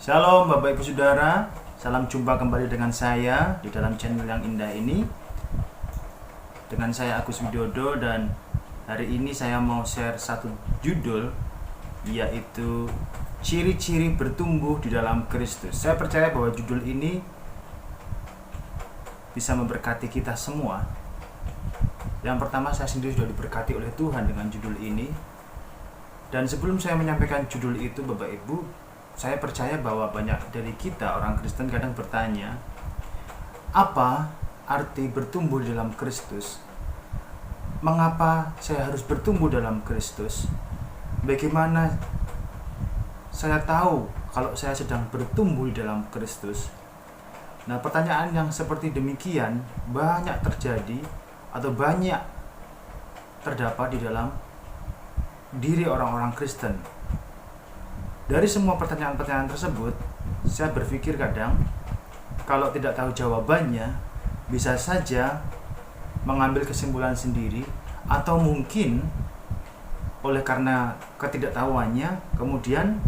Shalom Bapak Ibu Saudara, salam jumpa kembali dengan saya di dalam channel yang indah ini. Dengan saya Agus Widodo, dan hari ini saya mau share satu judul, yaitu ciri-ciri bertumbuh di dalam Kristus. Saya percaya bahwa judul ini bisa memberkati kita semua. Yang pertama, saya sendiri sudah diberkati oleh Tuhan dengan judul ini. Dan sebelum saya menyampaikan judul itu, Bapak Ibu, saya percaya bahwa banyak dari kita orang Kristen kadang bertanya, apa arti bertumbuh di dalam Kristus? Mengapa saya harus bertumbuh dalam Kristus? Bagaimana saya tahu kalau saya sedang bertumbuh di dalam Kristus? Nah, pertanyaan yang seperti demikian banyak terjadi atau banyak terdapat di dalam diri orang-orang Kristen. Dari semua pertanyaan-pertanyaan tersebut, saya berpikir kadang, kalau tidak tahu jawabannya, bisa saja mengambil kesimpulan sendiri, atau mungkin oleh karena ketidaktahuannya, kemudian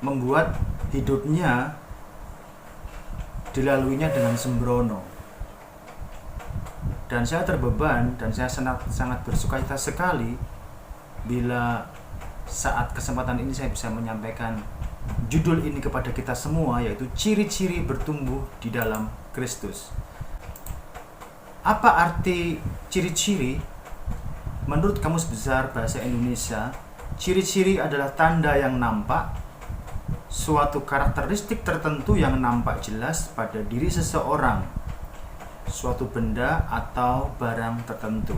membuat hidupnya dilaluinya dengan sembrono. Dan saya terbeban, dan saya sangat bersukacita sekali bila saat kesempatan ini saya bisa menyampaikan judul ini kepada kita semua, yaitu ciri-ciri bertumbuh di dalam Kristus. Apa arti ciri-ciri? Menurut Kamus Besar Bahasa Indonesia, ciri-ciri adalah tanda yang nampak, suatu karakteristik tertentu yang nampak jelas pada diri seseorang, suatu benda atau barang tertentu.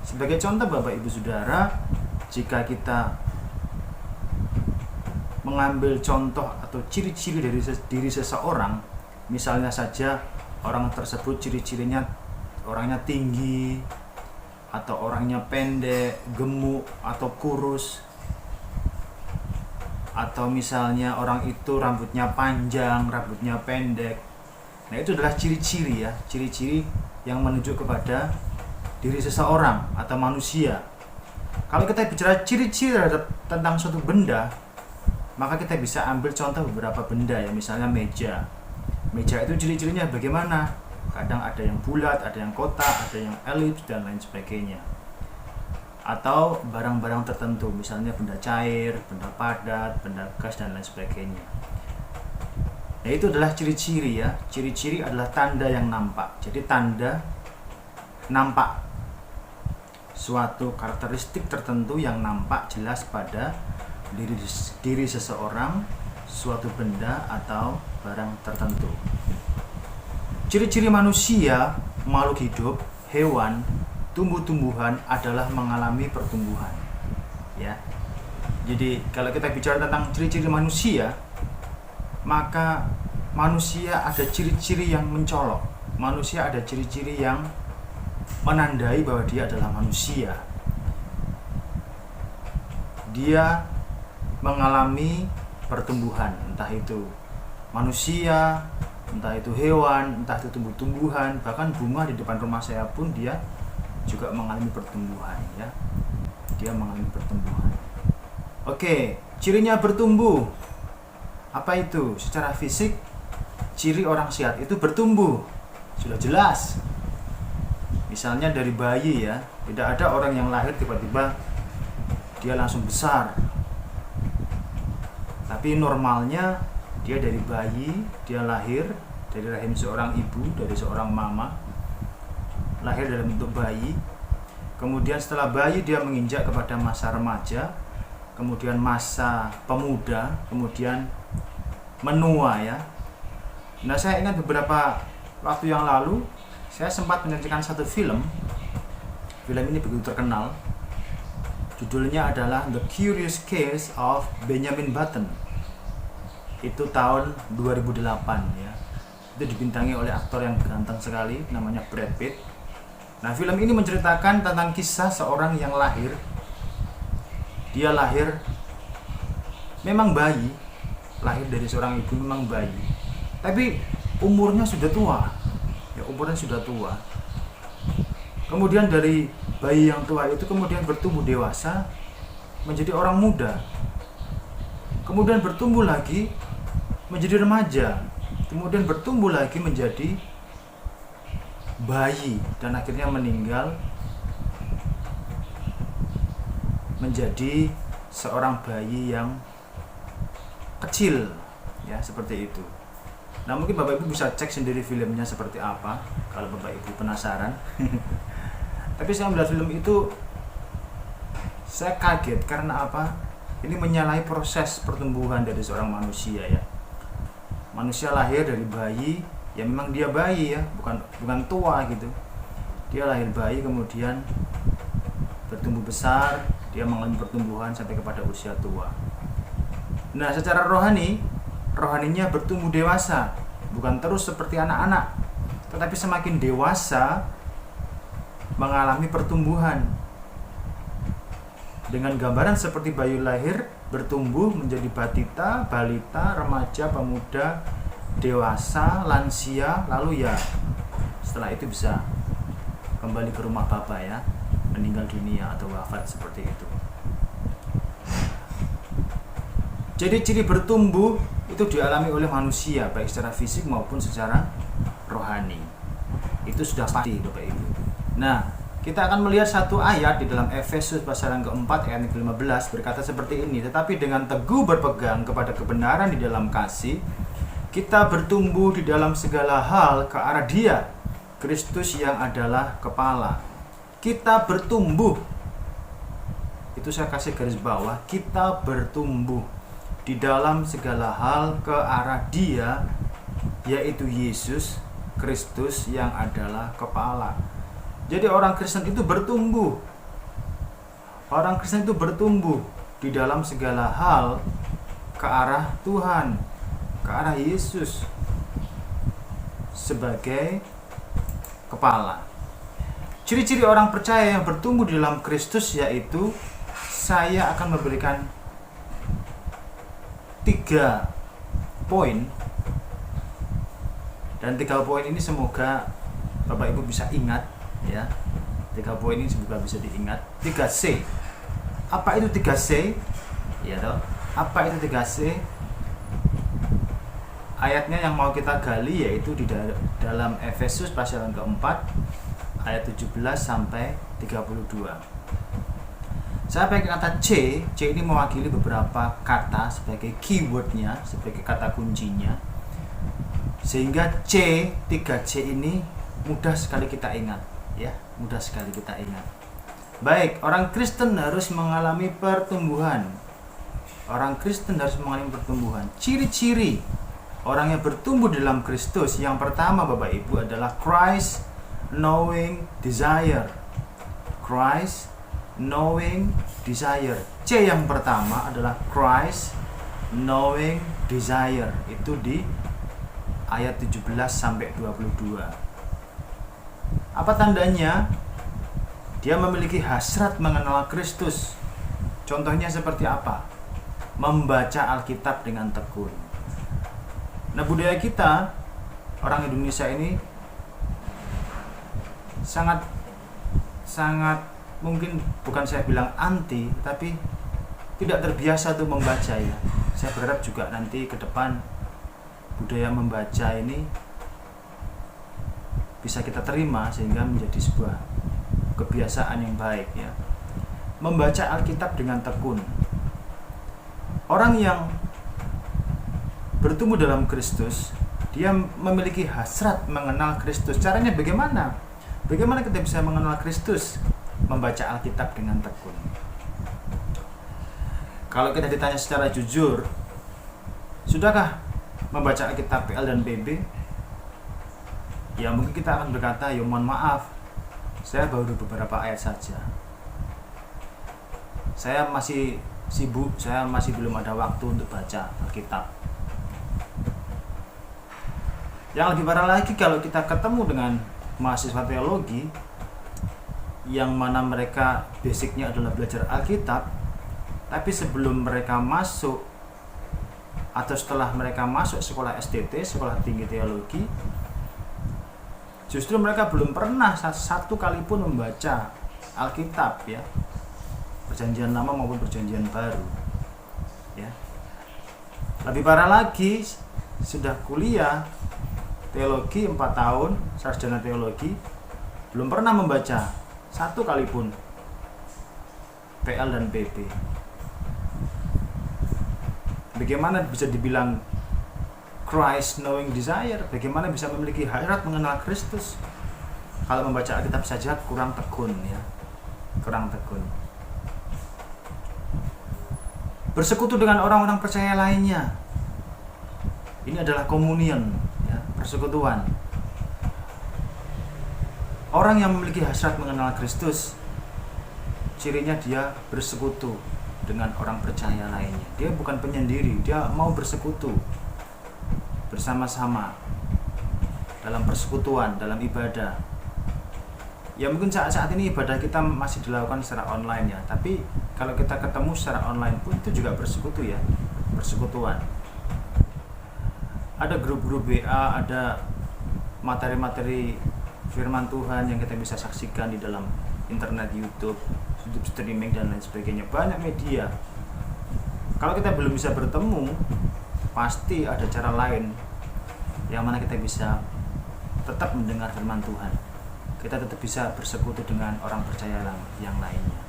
Sebagai contoh, Bapak Ibu Saudara, jika kita mengambil contoh atau ciri-ciri dari diri seseorang, misalnya saja orang tersebut ciri-cirinya orangnya tinggi, atau orangnya pendek, gemuk, atau kurus, atau misalnya orang itu rambutnya panjang, rambutnya pendek. Nah, itu adalah ciri-ciri ya, ciri-ciri yang menunjuk kepada diri seseorang atau manusia. Kalau kita bicara ciri-ciri tentang suatu benda, maka kita bisa ambil contoh beberapa benda ya, misalnya meja. Meja itu ciri-cirinya bagaimana? Kadang ada yang bulat, ada yang kotak, ada yang elips, dan lain sebagainya. Atau barang-barang tertentu, misalnya benda cair, benda padat, benda gas, dan lain sebagainya. Nah, itu adalah ciri-ciri ya. Ciri-ciri adalah tanda yang nampak. Jadi tanda nampak, suatu karakteristik tertentu yang nampak jelas pada diri seseorang, suatu benda atau barang tertentu. Ciri-ciri manusia, makhluk hidup, hewan, tumbuh-tumbuhan adalah mengalami pertumbuhan. Ya. Jadi kalau kita bicara tentang ciri-ciri manusia, maka manusia ada ciri-ciri yang mencolok. Manusia ada ciri-ciri yang menandai bahwa dia adalah manusia. Dia mengalami pertumbuhan, entah itu manusia, entah itu hewan, entah itu tumbuh-tumbuhan, bahkan bunga di depan rumah saya pun dia juga mengalami pertumbuhan ya. Dia mengalami pertumbuhan. Oke, cirinya bertumbuh. Apa itu? Secara fisik, ciri orang sehat itu bertumbuh. Sudah jelas. Misalnya dari bayi ya, tidak ada orang yang lahir tiba-tiba dia langsung besar. Tapi normalnya dia dari bayi, dia lahir dari rahim seorang ibu, dari seorang mama, lahir dalam bentuk bayi. Kemudian setelah bayi dia menginjak kepada masa remaja, kemudian masa pemuda, kemudian menua ya. Nah, saya ingat beberapa waktu yang lalu saya sempat menyaksikan satu film. Film ini begitu terkenal. Judulnya adalah The Curious Case of Benjamin Button. Itu tahun 2008 ya. Itu dibintangi oleh aktor yang ganteng sekali, namanya Brad Pitt. Nah, film ini menceritakan tentang kisah seorang yang lahir. Dia lahir memang bayi, lahir dari seorang ibu memang bayi, tapi umurnya sudah tua. Ya, umurnya sudah tua. Kemudian dari bayi yang tua itu kemudian bertumbuh dewasa menjadi orang muda. kemudian bertumbuh lagi menjadi remaja, kemudian bertumbuh lagi menjadi bayi, dan akhirnya meninggal menjadi seorang bayi yang kecil, ya, seperti itu. Nah, mungkin Bapak Ibu bisa cek sendiri filmnya seperti apa kalau Bapak Ibu penasaran. Tapi saya melihat film itu, saya kaget karena apa? Ini menyalahi proses pertumbuhan dari seorang manusia, ya. Manusia lahir dari bayi, ya memang dia bayi, ya, bukan tua gitu. Dia lahir bayi, kemudian bertumbuh besar, dia mengalami pertumbuhan sampai kepada usia tua. Nah, secara rohaninya bertumbuh dewasa, bukan terus seperti anak-anak, tetapi semakin dewasa mengalami pertumbuhan. Dengan gambaran seperti bayi lahir, bertumbuh menjadi batita, balita, remaja, pemuda, dewasa, lansia, lalu ya setelah itu bisa kembali ke rumah Bapa, ya, meninggal dunia atau wafat seperti itu. Jadi ciri bertumbuh itu dialami oleh manusia, baik secara fisik maupun secara rohani. Itu sudah pasti, Bapak Ibu. Nah, kita akan melihat satu ayat di dalam Efesus pasal yang keempat ayat ke-15 berkata seperti ini. Tetapi dengan teguh berpegang kepada kebenaran di dalam kasih, kita bertumbuh di dalam segala hal ke arah Dia, Kristus yang adalah kepala. Kita bertumbuh. Itu saya kasih garis bawah, kita bertumbuh di dalam segala hal ke arah Dia, yaitu Yesus Kristus yang adalah kepala. Jadi orang Kristen itu bertumbuh. Orang Kristen itu bertumbuh di dalam segala hal ke arah Tuhan, ke arah Yesus sebagai kepala. Ciri-ciri orang percaya yang bertumbuh di dalam Kristus yaitu, saya akan memberikan 3 poin, dan 3 poin ini semoga Bapak Ibu bisa ingat, ya. 3 poin ini semoga bisa diingat. 3C. Apa itu 3C? Ya toh. Apa itu 3C? Ayatnya yang mau kita gali yaitu di dalam Efesus pasal yang keempat ayat 17 sampai 32. Saya pakai kata C. C ini mewakili beberapa kata sebagai keywordnya, sebagai kata kuncinya, sehingga 3C ini mudah sekali kita ingat, ya, mudah sekali kita ingat. Baik, orang Kristen harus mengalami pertumbuhan. Orang Kristen harus mengalami pertumbuhan. Ciri-ciri orang yang bertumbuh dalam Kristus, yang pertama Bapak Ibu adalah Christ knowing desire. Christ knowing desire. C yang pertama adalah Christ knowing desire. Itu di ayat 17 sampai 22. Apa tandanya? Dia memiliki hasrat mengenal Kristus. Contohnya seperti apa? Membaca Alkitab dengan tekun. Nah, budaya kita orang Indonesia ini sangat mungkin, bukan saya bilang anti, tapi tidak terbiasa tuh membaca, ya. Saya berharap juga nanti ke depan budaya membaca ini bisa kita terima sehingga menjadi sebuah kebiasaan yang baik, ya. Membaca Alkitab dengan tekun. Orang yang bertumbuh dalam Kristus, dia memiliki hasrat mengenal Kristus. Caranya bagaimana? Bagaimana kita bisa mengenal Kristus? Membaca Alkitab dengan tekun. Kalau kita ditanya secara jujur, sudahkah membaca Alkitab PL dan PB? Ya, mungkin kita akan berkata, ya mohon maaf, saya baru beberapa ayat saja. Saya masih sibuk, saya masih belum ada waktu untuk baca Alkitab. Yang lebih parah lagi, kalau kita ketemu dengan mahasiswa teologi yang mana mereka basicnya adalah belajar Alkitab, tapi sebelum mereka masuk atau setelah mereka masuk sekolah STT, sekolah tinggi teologi, justru mereka belum pernah satu kali pun membaca Alkitab, ya, Perjanjian Lama maupun Perjanjian Baru, ya. Lebih parah lagi, sudah kuliah teologi 4 tahun, sarjana teologi, belum pernah membaca satu kali pun PL dan PP. Bagaimana bisa dibilang Christ knowing desire? Bagaimana bisa memiliki hasrat mengenal Kristus kalau membaca Alkitab saja kurang tekun, ya, kurang tekun. Bersekutu dengan orang-orang percaya lainnya, ini adalah komunion, ya, persekutuan. Orang yang memiliki hasrat mengenal Kristus, cirinya dia bersekutu dengan orang percaya lainnya. Dia bukan penyendiri, dia mau bersekutu bersama-sama dalam persekutuan, dalam ibadah. Ya mungkin saat ini ibadah kita masih dilakukan secara online, ya, tapi kalau kita ketemu secara online pun itu juga bersekutu, ya, persekutuan. Ada grup-grup WA, ada materi-materi firman Tuhan yang kita bisa saksikan di dalam internet, YouTube streaming dan lain sebagainya. Banyak media. Kalau kita belum bisa bertemu, pasti ada cara lain yang mana kita bisa tetap mendengar firman Tuhan. Kita tetap bisa bersekutu dengan orang percaya yang lainnya.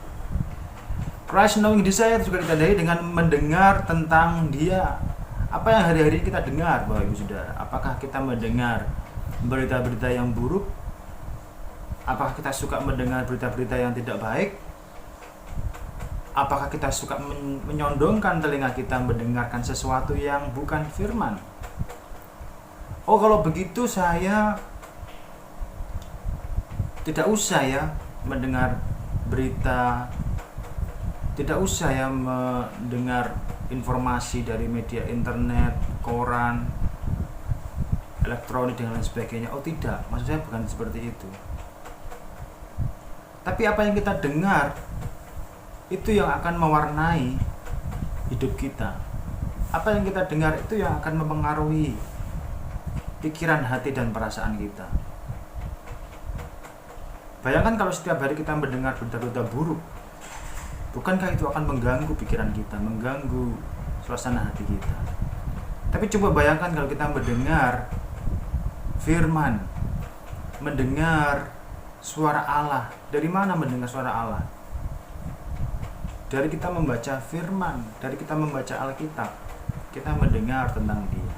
Christ knowing desire juga ditandai dengan mendengar tentang Dia. Apa yang hari-hari kita dengar, Bapak Ibu Saudara? Apakah kita mendengar berita-berita yang buruk? Apakah kita suka mendengar berita-berita yang tidak baik? Apakah kita suka menyondongkan telinga kita mendengarkan sesuatu yang bukan firman? Oh, kalau begitu saya tidak usah, ya, mendengar berita, tidak usah, ya, mendengar informasi dari media internet, koran, elektronik dan lain sebagainya. Oh tidak, maksud saya bukan seperti itu. Tapi apa yang kita dengar itu yang akan mewarnai hidup kita. Apa yang kita dengar itu yang akan mempengaruhi pikiran, hati, dan perasaan kita. Bayangkan kalau setiap hari kita mendengar berita-berita buruk, bukankah itu akan mengganggu pikiran kita, mengganggu suasana hati kita? Tapi coba bayangkan kalau kita mendengar firman, mendengar suara Allah. Dari mana mendengar suara Allah? Dari kita membaca firman, dari kita membaca Alkitab, kita mendengar tentang Dia.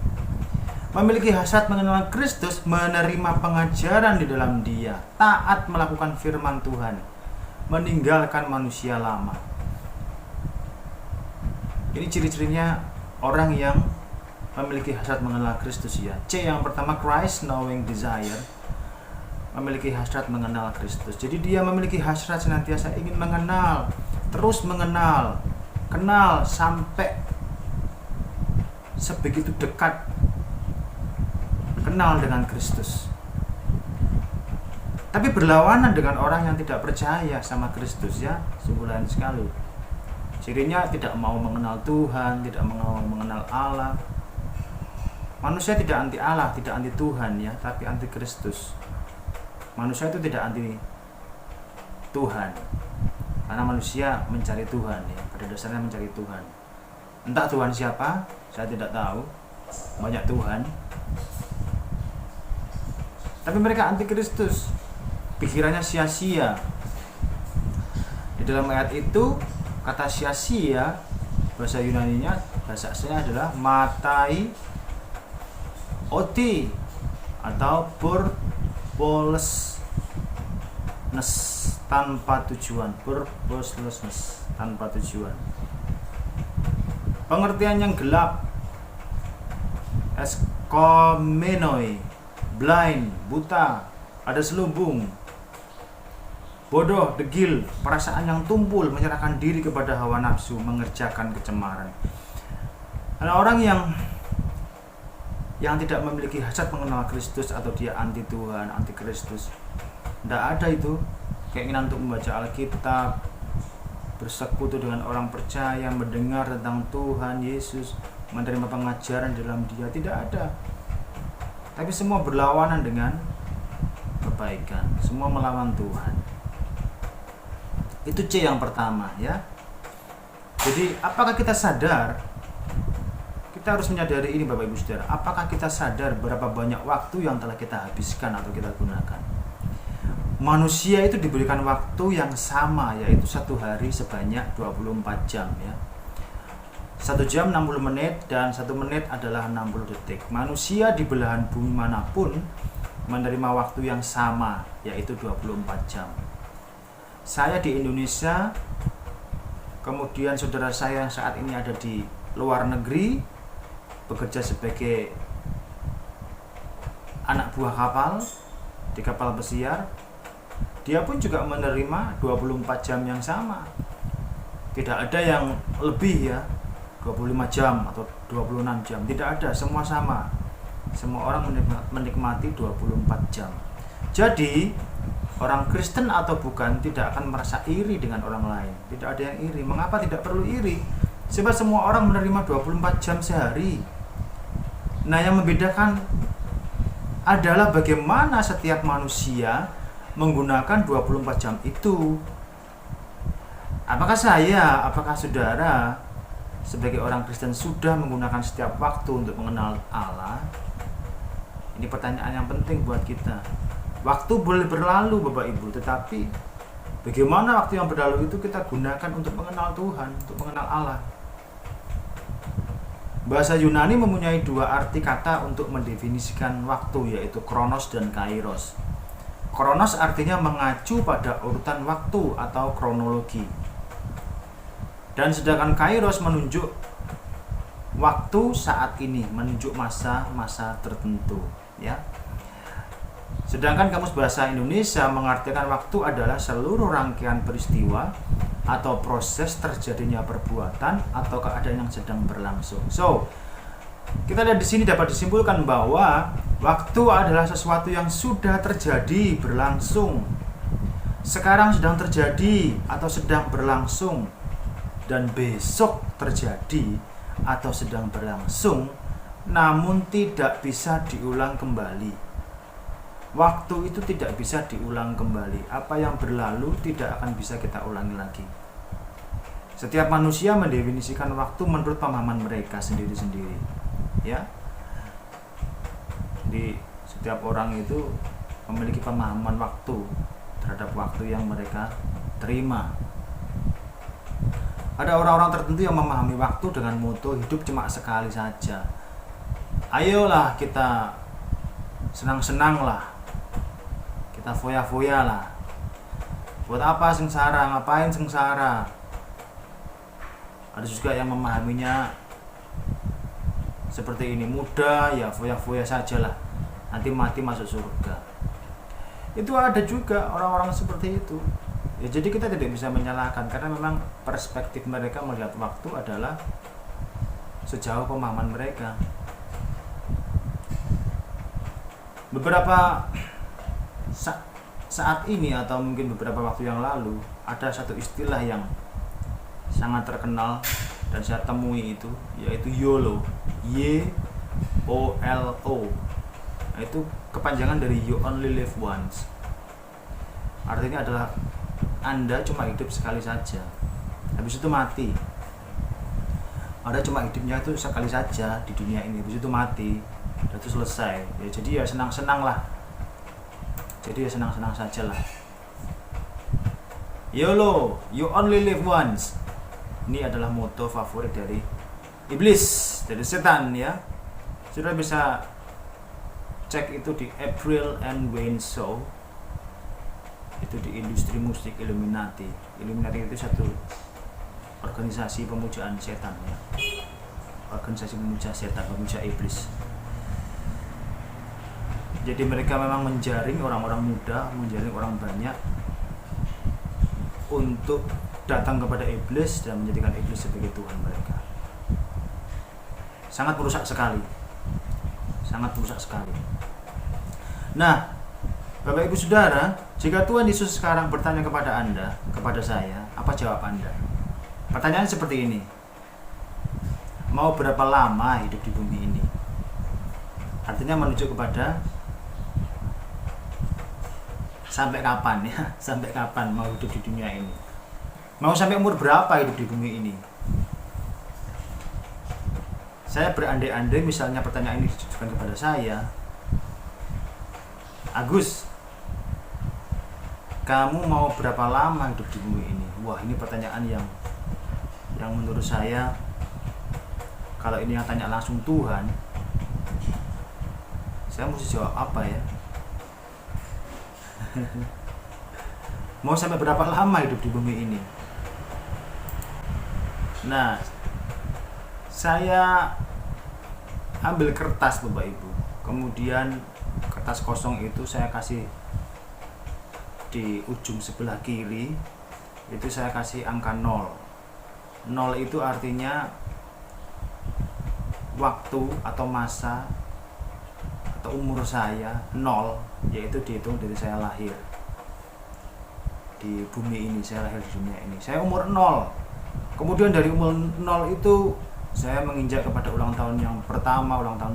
Memiliki hasrat mengenal Kristus, menerima pengajaran di dalam Dia, taat melakukan firman Tuhan, meninggalkan manusia lama. Ini ciri-cirinya orang yang memiliki hasrat mengenal Kristus, ya. C yang pertama, Christ knowing desire, memiliki hasrat mengenal Kristus. Jadi dia memiliki hasrat senantiasa ingin mengenal, terus mengenal, kenal sampai sebegitu dekat kenal dengan Kristus. Tapi berlawanan dengan orang yang tidak percaya sama Kristus, ya, sungguh lain sekali. Cirinya tidak mau mengenal Tuhan, tidak mau mengenal Allah. Manusia tidak anti Allah, tidak anti Tuhan, ya, tapi anti Kristus. Manusia itu tidak anti Tuhan, karena manusia mencari Tuhan, ya, pada dasarnya mencari Tuhan. Entah Tuhan siapa, saya tidak tahu. Banyak Tuhan. Tapi mereka anti Kristus. Pikirannya sia-sia. Di dalam ayat itu kata sia-sia, bahasa Yunaninya, bahasa aslinya adalah matai oti atau purposelessness, tanpa tujuan. Purposelessness, tanpa tujuan. Pengertian yang gelap, eskomenoi, blind, buta, ada selubung, bodoh, degil, perasaan yang tumpul, menyerahkan diri kepada hawa nafsu, mengerjakan kecemaran. Ada orang yang tidak memiliki hasrat mengenal Kristus, atau dia anti Tuhan, anti Kristus. Tidak ada itu keinginan untuk membaca Alkitab, bersekutu dengan orang percaya, mendengar tentang Tuhan Yesus, menerima pengajaran dalam Dia. Tidak ada. Tapi semua berlawanan dengan kebaikan, semua melawan Tuhan. Itu C yang pertama, ya. Jadi apakah kita sadar kita harus menyadari ini Bapak Ibu Saudara. Apakah kita sadar berapa banyak waktu yang telah kita habiskan atau kita gunakan? Manusia itu diberikan waktu yang sama, yaitu satu hari sebanyak 24 jam ya. 1 jam 60 menit dan 1 menit adalah 60 detik. Manusia di belahan bumi manapun menerima waktu yang sama, yaitu 24 jam. Saya di Indonesia, kemudian saudara saya yang saat ini ada di luar negeri, bekerja sebagai anak buah kapal di kapal pesiar. Dia pun juga menerima 24 jam yang sama. Tidak ada yang lebih ya, 25 jam atau 26 jam. Tidak ada, semua sama. Semua orang menikmati 24 jam. Jadi, orang Kristen atau bukan tidak akan merasa iri dengan orang lain. Tidak ada yang iri. Mengapa tidak perlu iri? Sebab semua orang menerima 24 jam sehari. Nah, yang membedakan adalah bagaimana setiap manusia menggunakan 24 jam itu. Apakah saya, apakah saudara sebagai orang Kristen sudah menggunakan setiap waktu untuk mengenal Allah? Ini pertanyaan yang penting buat kita. Waktu boleh berlalu Bapak Ibu, tetapi bagaimana waktu yang berlalu itu kita gunakan untuk mengenal Tuhan, untuk mengenal Allah. Bahasa Yunani mempunyai 2 arti kata untuk mendefinisikan waktu, yaitu kronos dan kairos. Kronos artinya mengacu pada urutan waktu atau kronologi. Dan sedangkan kairos menunjuk waktu saat ini, menunjuk masa-masa tertentu, ya. Sedangkan Kamus Bahasa Indonesia mengartikan waktu adalah seluruh rangkaian peristiwa atau proses terjadinya perbuatan atau keadaan yang sedang berlangsung. So, kita lihat di sini dapat disimpulkan bahwa waktu adalah sesuatu yang sudah terjadi, berlangsung. Sekarang sedang terjadi atau sedang berlangsung, dan besok terjadi atau sedang berlangsung, namun tidak bisa diulang kembali. Waktu itu tidak bisa diulang kembali. Apa yang berlalu tidak akan bisa kita ulangi lagi. Setiap manusia mendefinisikan waktu menurut pemahaman mereka sendiri-sendiri, ya. Jadi setiap orang itu memiliki pemahaman waktu terhadap waktu yang mereka terima. Ada orang-orang tertentu yang memahami waktu dengan moto hidup cuma sekali saja. Ayolah kita senang-senang lah, kita foya-foya lah. Buat apa sengsara, ngapain sengsara? Ada juga yang memahaminya seperti ini, muda ya foya-foya sajalah, nanti mati masuk surga. Itu ada juga orang-orang seperti itu. Ya, jadi kita tidak bisa menyalahkan karena memang perspektif mereka melihat waktu adalah sejauh pemahaman mereka. Beberapa saat ini atau mungkin beberapa waktu yang lalu ada satu istilah yang sangat terkenal dan saya temui itu, yaitu YOLO, YOLO. Itu kepanjangan dari You Only Live Once. Artinya adalah Anda cuma hidup sekali saja, habis itu mati. Anda cuma hidupnya itu sekali saja di dunia ini, habis itu mati, itu selesai. Ya, jadi ya senang-senang lah. Jadi ya senang-senang saja lah. YOLO, You Only Live Once. Ini adalah moto favorit dari iblis, dari setan ya. Sudah bisa cek itu di April and Wayne Show. Itu di industri musik Illuminati. Illuminati itu satu organisasi pemujaan setan ya. Organisasi pemuja setan, pemuja iblis. Jadi mereka memang menjaring orang-orang muda, menjaring orang banyak untuk datang kepada iblis dan menjadikan iblis sebagai Tuhan mereka. Sangat merusak sekali. Sangat merusak sekali. Nah, Bapak Ibu Saudara, jika Tuhan Yesus sekarang bertanya kepada Anda, kepada saya, apa jawab Anda? Pertanyaannya seperti ini. Mau berapa lama hidup di bumi ini? Artinya menuju kepada sampai kapan ya? Sampai kapan mau hidup di dunia ini? Mau sampai umur berapa hidup di bumi ini? Saya berandai-andai misalnya pertanyaan ini ditujukan kepada saya, Agus, kamu mau berapa lama hidup di bumi ini? Wah, ini pertanyaan yang menurut saya, kalau ini yang tanya langsung Tuhan, saya mesti jawab apa ya? Mau sampai berapa lama hidup di bumi ini? Nah, saya ambil kertas Bapak Ibu, kemudian kertas kosong itu saya kasih di ujung sebelah kiri, itu saya kasih angka 0. 0 itu artinya waktu atau masa atau umur saya 0, yaitu dihitung dari saya lahir di bumi ini, saya lahir di dunia ini, saya umur 0. Kemudian dari umur 0 itu saya menginjak kepada ulang tahun yang pertama, ulang tahun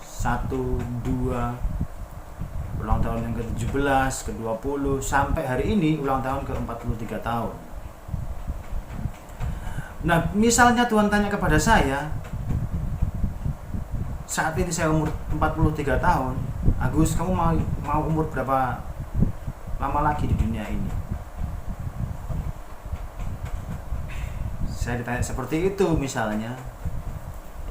1, 2, ulang tahun yang ke-17, ke-20, sampai hari ini ulang tahun ke-43 tahun. Nah, misalnya Tuhan tanya kepada saya, saat ini saya umur 43 tahun, Agus, kamu mau umur berapa lama lagi di dunia ini? Saya ditanya seperti itu misalnya,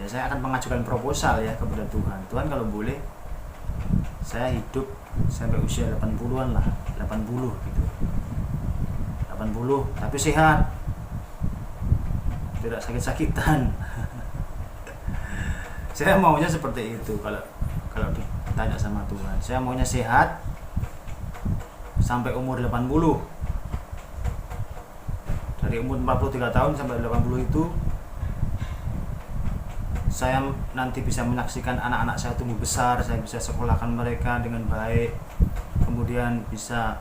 ya saya akan mengajukan proposal ya kepada Tuhan. Tuhan, kalau boleh saya hidup sampai usia 80-an lah, 80 gitu. 80 tapi sehat, tidak sakit-sakitan. Saya maunya seperti itu. Kalau ditanya sama Tuhan, saya maunya sehat sampai umur 80. Dari umur 43 tahun sampai 80 itu saya nanti bisa menyaksikan anak-anak saya tumbuh besar, saya bisa sekolahkan mereka dengan baik, kemudian bisa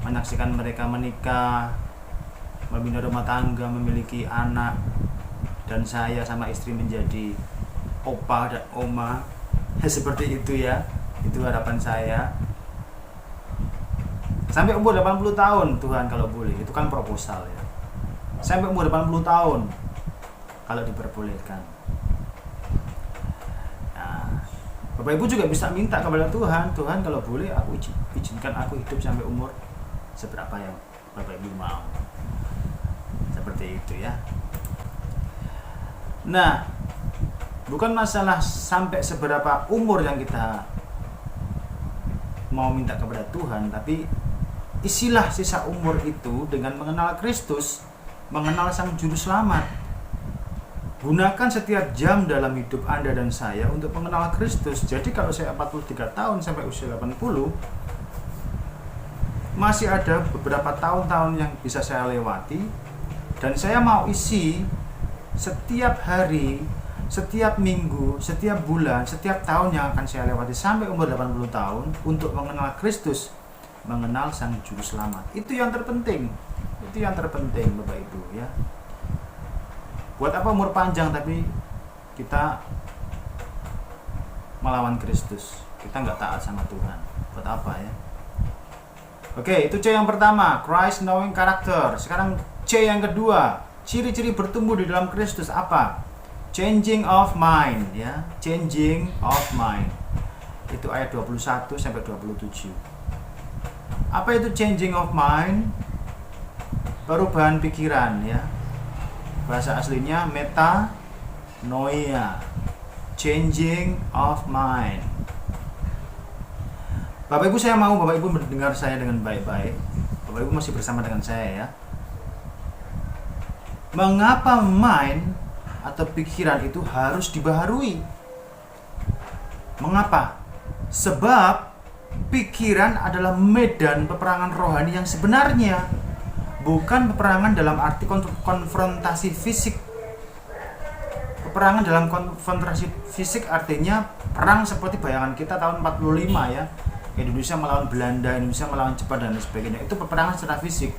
menyaksikan mereka menikah, membina rumah tangga, memiliki anak, dan saya sama istri menjadi opa dan oma. Seperti itu ya, itu harapan saya. Sampai umur 80 tahun Tuhan kalau boleh, itu kan proposal ya. Sampai umur 80 tahun kalau diperbolehkan. Nah, Bapak Ibu juga bisa minta kepada Tuhan, Tuhan kalau boleh aku izinkan aku hidup sampai umur seberapa yang Bapak Ibu mau. Seperti itu ya. Nah, bukan masalah sampai seberapa umur yang kita mau minta kepada Tuhan, tapi isilah sisa umur itu dengan mengenal Kristus, mengenal Sang Juru Selamat. Gunakan setiap jam dalam hidup Anda dan saya untuk mengenal Kristus. Jadi kalau saya 43 tahun sampai usia 80, masih ada beberapa tahun-tahun yang bisa saya lewati, dan saya mau isi setiap hari, setiap minggu, setiap bulan, setiap tahun yang akan saya lewati sampai umur 80 tahun untuk mengenal Kristus, mengenal Sang Juru Selamat. Itu yang terpenting. Itu yang terpenting Bapak Ibu ya. Buat apa umur panjang tapi kita melawan Kristus, kita nggak taat sama Tuhan? Buat apa ya? Oke, itu C yang pertama, Christ knowing character. Sekarang C yang kedua, ciri-ciri bertumbuh di dalam Kristus apa? Changing of mind ya, changing of mind. Itu ayat 21 sampai 27. Apa itu changing of mind? Perubahan pikiran ya. Bahasa aslinya metanoia. Changing of mind. Bapak Ibu, saya mau Bapak Ibu mendengar saya dengan baik-baik. Bapak Ibu masih bersama dengan saya ya. Mengapa mind atau pikiran itu harus dibaharui? Mengapa? Sebab pikiran adalah medan peperangan rohani yang sebenarnya, bukan peperangan dalam arti konfrontasi fisik. Peperangan dalam konfrontasi fisik artinya perang seperti bayangan kita tahun 45 ya, Indonesia melawan Belanda, Indonesia melawan Jepang dan sebagainya. Itu peperangan secara fisik.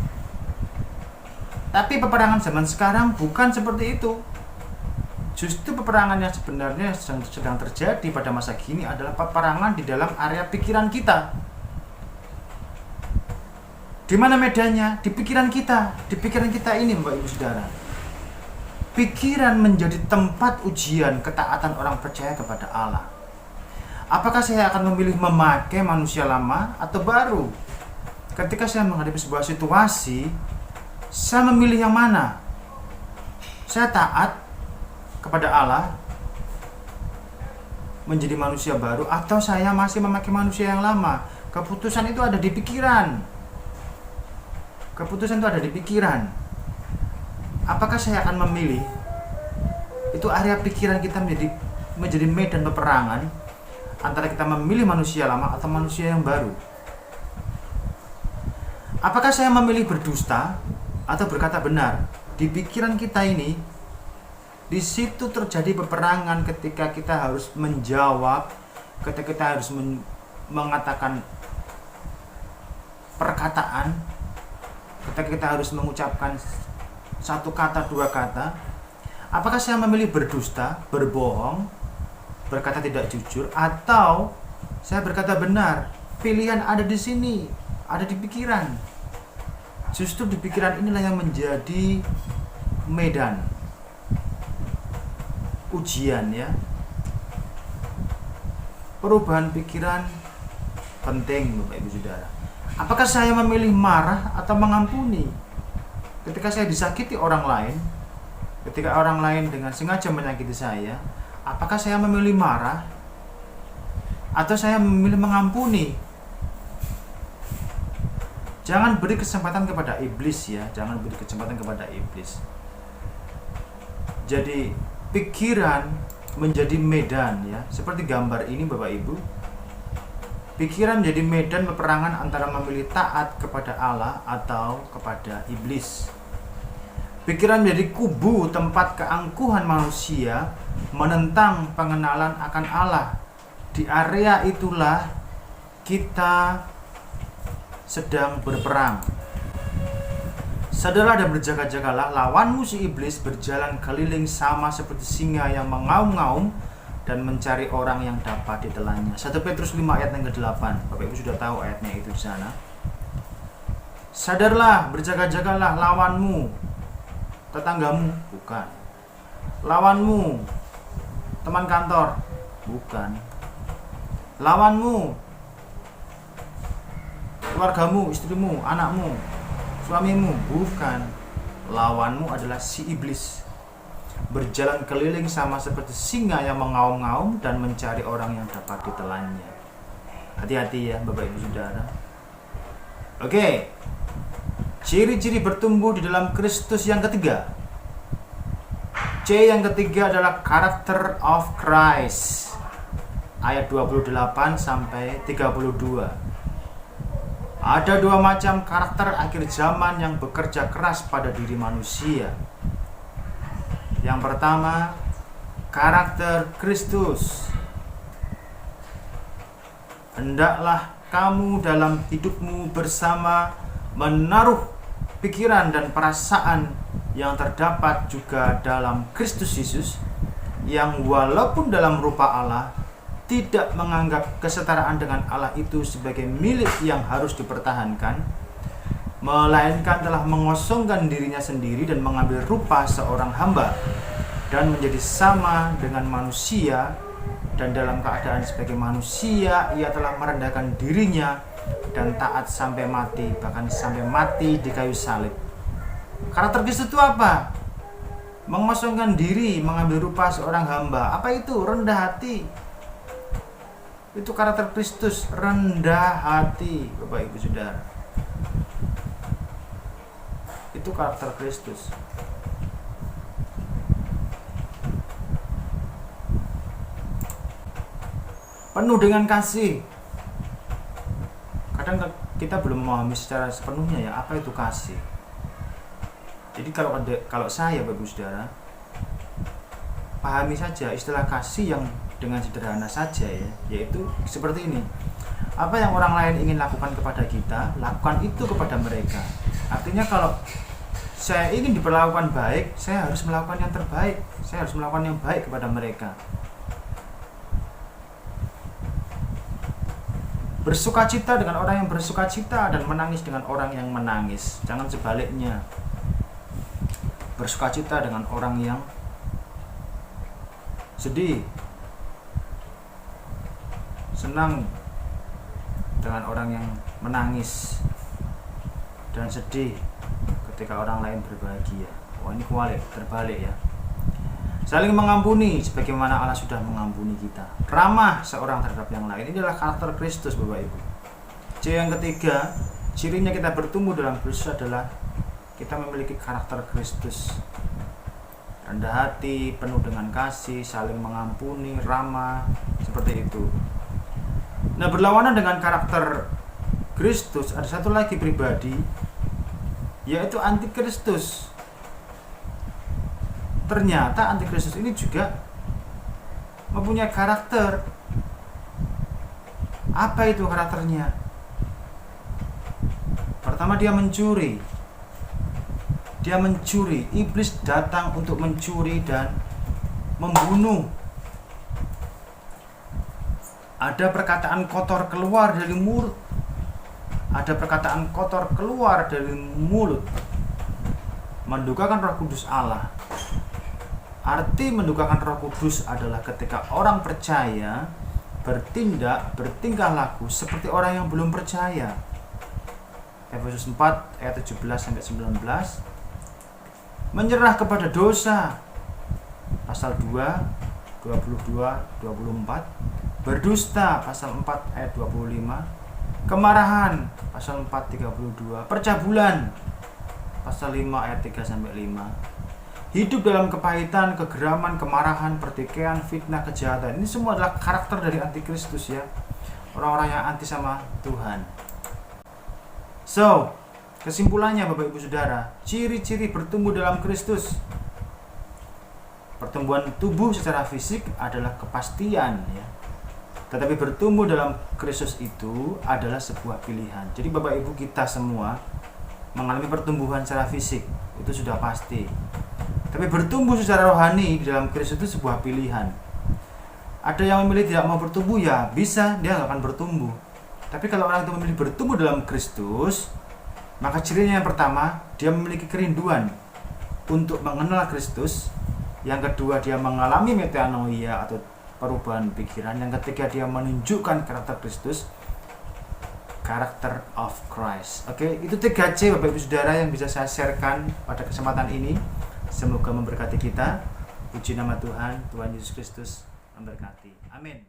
Tapi peperangan zaman sekarang bukan seperti itu. Justru peperangan yang sebenarnya sedang terjadi pada masa kini adalah peperangan di dalam area pikiran kita. Di mana medannya? Di pikiran kita. Di pikiran kita ini, Bapak Ibu Saudara. pikiran menjadi tempat ujian ketaatan orang percaya kepada Allah. Apakah saya akan memilih memakai manusia lama atau baru? Ketika saya menghadapi sebuah situasi, saya memilih yang mana? Saya taat kepada Allah, menjadi manusia baru, atau saya masih memakai manusia yang lama? Keputusan itu ada di pikiran. Keputusan itu ada di pikiran. Apakah saya akan memilih? Itu area pikiran kita menjadi medan peperangan antara kita memilih manusia lama atau manusia yang baru. Apakah saya memilih berdusta atau berkata benar? Di pikiran kita ini, di situ terjadi peperangan ketika kita harus menjawab, ketika kita harus mengatakan perkataan, ketika kita harus mengucapkan satu kata, dua kata. Apakah saya memilih berdusta, berbohong, berkata tidak jujur, atau saya berkata benar? Pilihan ada di sini, ada di pikiran. Justru di pikiran inilah yang menjadi medan ujian, ya. Perubahan pikiran penting, Bapak Ibu Saudara. Apakah saya memilih marah atau mengampuni? Ketika saya disakiti orang lain, ketika orang lain dengan sengaja menyakiti saya, apakah saya memilih marah atau saya memilih mengampuni? Jangan beri kesempatan kepada iblis, ya. Jangan beri kesempatan kepada iblis. Jadi pikiran menjadi medan, ya. Seperti gambar ini, Bapak Ibu. Pikiran menjadi medan peperangan antara memilih taat kepada Allah atau kepada iblis. Pikiran menjadi kubu tempat keangkuhan manusia menentang pengenalan akan Allah. Di area itulah kita sedang berperang. Sadarlah dan berjaga-jagalah, lawanmu si iblis berjalan keliling sama seperti singa yang mengaum-ngaum dan mencari orang yang dapat ditelannya. 1 Petrus 5 ayat yang ke-8. Bapak Ibu sudah tahu ayatnya itu di sana. Sadarlah, berjaga-jagalah, lawanmu tetanggamu, bukan. Lawanmu teman kantor, bukan. Lawanmu keluargamu, istrimu, anakmu, suamimu, bukan. Lawanmu adalah si iblis, berjalan keliling sama seperti singa yang mengaum-ngaum dan mencari orang yang dapat ditelannya. Hati-hati, ya Bapak Ibu Saudara. Oke. Ciri-ciri bertumbuh di dalam Kristus yang ketiga. C yang ketiga adalah character of Christ. Ayat 28 sampai 32. Ada dua macam karakter akhir zaman yang bekerja keras pada diri manusia. Yang pertama, karakter Kristus. Hendaklah kamu dalam hidupmu bersama menaruh pikiran dan perasaan yang terdapat juga dalam Kristus Yesus, yang walaupun dalam rupa Allah tidak menganggap kesetaraan dengan Allah itu sebagai milik yang harus dipertahankan, melainkan telah mengosongkan dirinya sendiri dan mengambil rupa seorang hamba dan menjadi sama dengan manusia, dan dalam keadaan sebagai manusia ia telah merendahkan dirinya dan taat sampai mati, bahkan sampai mati di kayu salib. Karakter Kristus itu apa? Mengosongkan diri, mengambil rupa seorang hamba. Apa itu? Rendah hati. Itu karakter Kristus, rendah hati, Bapak Ibu Saudara. Itu karakter Kristus. Penuh dengan kasih. Kadang kita belum memahami secara sepenuhnya, ya, apa itu kasih. Jadi kalau saya, Bapak Ibu Saudara, pahami saja istilah kasih yang dengan sederhana saja, ya, yaitu seperti ini. Apa yang orang lain ingin lakukan kepada kita, lakukan itu kepada mereka. Artinya kalau saya ingin diperlakukan baik, saya harus melakukan yang terbaik. Saya harus melakukan yang baik kepada mereka. Bersukacita dengan orang yang bersukacita dan menangis dengan orang yang menangis. Jangan sebaliknya. bersukacita dengan orang yang sedih, senang dengan orang yang menangis, dan sedih ketika orang lain berbahagia. Wah, ini terbalik ya. Saling mengampuni sebagaimana Allah sudah mengampuni kita. Ramah seorang terhadap yang lain. Ini adalah karakter Kristus, Bapak Ibu. C yang ketiga, cirinya kita bertumbuh dalam Kristus adalah kita memiliki karakter Kristus. Rendah hati, penuh dengan kasih, saling mengampuni, ramah, seperti itu. Nah, berlawanan dengan karakter Kristus ada satu lagi pribadi, yaitu antikristus. Ternyata antikristus ini juga mempunyai karakter. Apa itu karakternya? Pertama, dia mencuri. Iblis datang untuk mencuri dan membunuh. Ada perkataan kotor keluar dari mulut. Mendukakan Roh Kudus Allah. Arti mendukakan Roh Kudus adalah ketika orang percaya bertingkah laku seperti orang yang belum percaya. Efesus 4 ayat 17-19. Menyerah kepada dosa. Pasal 2 22-24. Berdusta pasal 4 ayat 25. Kemarahan pasal 4-32. Percabulan pasal 5 ayat 3-5. Hidup dalam kepahitan, kegeraman, kemarahan, pertikaian, fitnah, kejahatan. Ini semua adalah karakter dari antikristus ya. Orang-orang yang anti sama Tuhan. So, kesimpulannya Bapak Ibu Saudara, ciri-ciri bertumbuh dalam Kristus. Pertumbuhan tubuh secara fisik adalah kepastian ya. Tetapi bertumbuh dalam Kristus itu adalah sebuah pilihan. Jadi Bapak Ibu kita semua mengalami pertumbuhan secara fisik, itu sudah pasti. Tapi bertumbuh secara rohani di dalam Kristus itu sebuah pilihan. Ada yang memilih tidak mau bertumbuh, ya bisa, dia nggak akan bertumbuh. Tapi kalau orang itu memilih bertumbuh dalam Kristus, maka cirinya yang pertama, dia memiliki kerinduan untuk mengenal Kristus. Yang kedua, dia mengalami metanoia atau perubahan pikiran. Yang ketiga, dia menunjukkan karakter Kristus, character of Christ. Oke, itu 3C Bapak Ibu Saudara yang bisa saya sharekan pada kesempatan ini. Semoga memberkati kita. Puji nama Tuhan, Tuhan Yesus Kristus memberkati. Amin.